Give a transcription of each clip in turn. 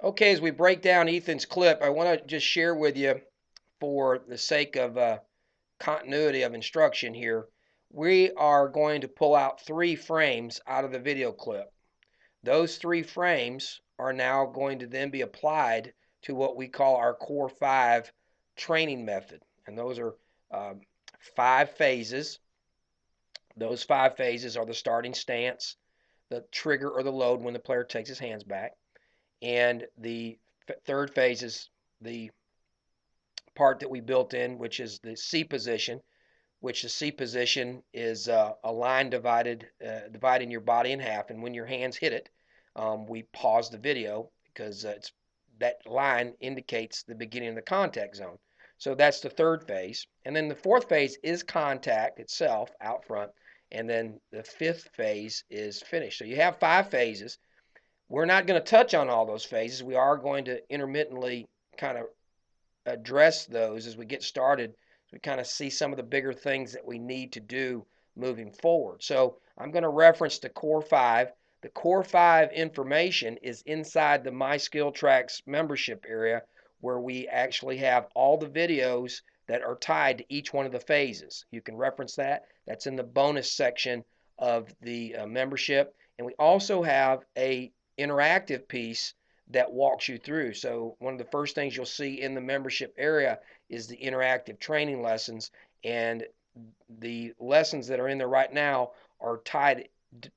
Okay, as we break down Ethan's clip, I want to just share with you, for the sake of continuity of instruction here, we are going to pull out 3 frames out of the video clip. Those 3 frames are now going to then be applied to what we call our Core 5 training method. And those are 5 phases. Those 5 phases are the starting stance, the trigger or the load when the player takes his hands back, and the third phase is the part that we built in, which is the C position, which the C position is a line dividing your body in half. And when your hands hit it, we pause the video because that line indicates the beginning of the contact zone. So that's the third phase. And then the fourth phase is contact itself out front. And then the fifth phase is finish. So you have 5 phases. We're not going to touch on all those phases. We are going to intermittently kind of address those as we get started. So we kind of see some of the bigger things that we need to do moving forward. So I'm going to reference the Core 5. The Core 5 information is inside the MySkillTrax membership area, where we actually have all the videos that are tied to each one of the phases. You can reference that. That's in the bonus section of the membership. And we also have a interactive piece that walks you through. So one of the first things you'll see in the membership area is the interactive training lessons, and the lessons that are in there right now are tied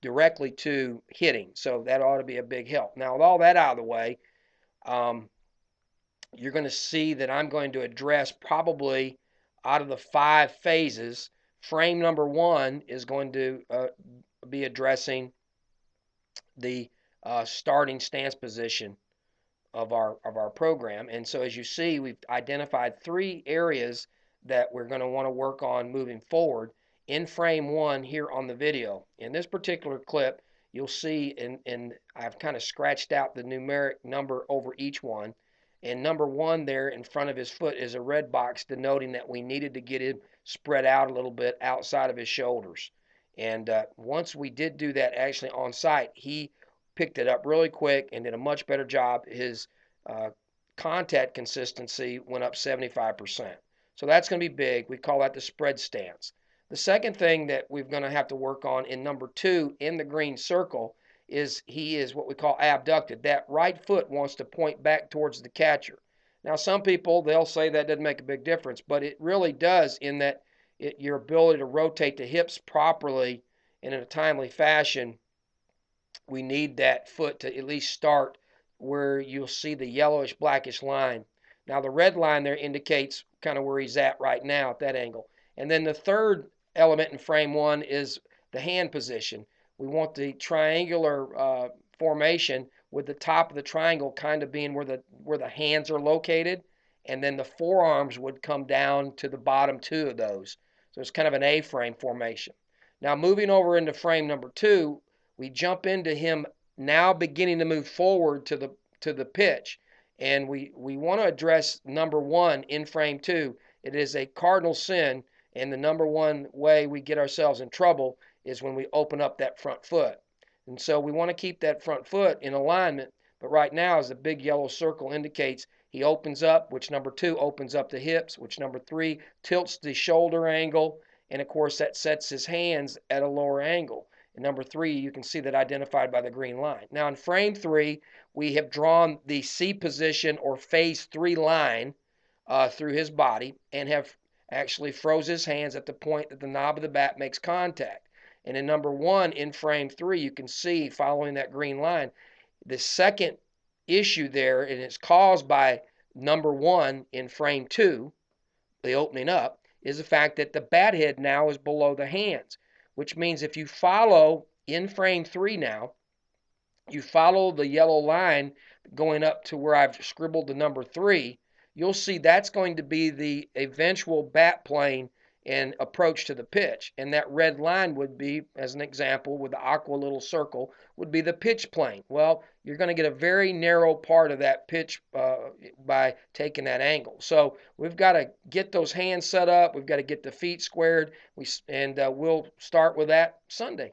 directly to hitting. So that ought to be a big help. Now, with all that out of the way, you're going to see that I'm going to address, probably out of the 5 phases, frame number 1 is going to be addressing the starting stance position of our program. And so, as you see, we've identified 3 areas that we're going to want to work on moving forward in frame 1 here on the video. In this particular clip, you'll see, and I've kind of scratched out the numeric number over each one. And number 1 there in front of his foot is a red box denoting that we needed to get him spread out a little bit outside of his shoulders. And once we did do that actually on site, he picked it up really quick and did a much better job. His uh, contact consistency went up 75%. So that's going to be big. We call that the spread stance. The second thing that we're going to have to work on in number 2 in the green circle is he is what we call abducted. That right foot wants to point back towards the catcher. Now, some people, they'll say that doesn't make a big difference, but it really does, in that your ability to rotate the hips properly and in a timely fashion. We need that foot to at least start where you'll see the yellowish blackish line. Now the red line there indicates kind of where he's at right now at that angle. And then the third element in frame 1 is the hand position. We want the triangular formation, with the top of the triangle kind of being where the hands are located, and then the forearms would come down to the bottom 2 of those. So it's kind of an A-frame formation. Now moving over into frame number 2, we jump into him now beginning to move forward to the pitch, and we want to address number 1 in frame 2. It is a cardinal sin, and the number 1 way we get ourselves in trouble is when we open up that front foot. And so we want to keep that front foot in alignment, but right now, as the big yellow circle indicates, he opens up, which number 2 opens up the hips, which number 3 tilts the shoulder angle, and of course that sets his hands at a lower angle. And number 3, you can see that identified by the green line. Now in frame 3, we have drawn the C position or phase 3 line through his body, and have actually froze his hands at the point that the knob of the bat makes contact. And in number 1 in frame 3, you can see, following that green line, the second issue there, and it's caused by number 1 in frame 2, the opening up, is the fact that the bat head now is below the hands, which means if you follow in frame 3 now, you follow the yellow line going up to where I've scribbled the number 3, you'll see that's going to be the eventual bat plane and approach to the pitch. And that red line would be, as an example, with the aqua little circle, would be the pitch plane. Well, you're going to get a very narrow part of that pitch by taking that angle. So we've got to get those hands set up. We've got to get the feet squared. We'll start with that Sunday.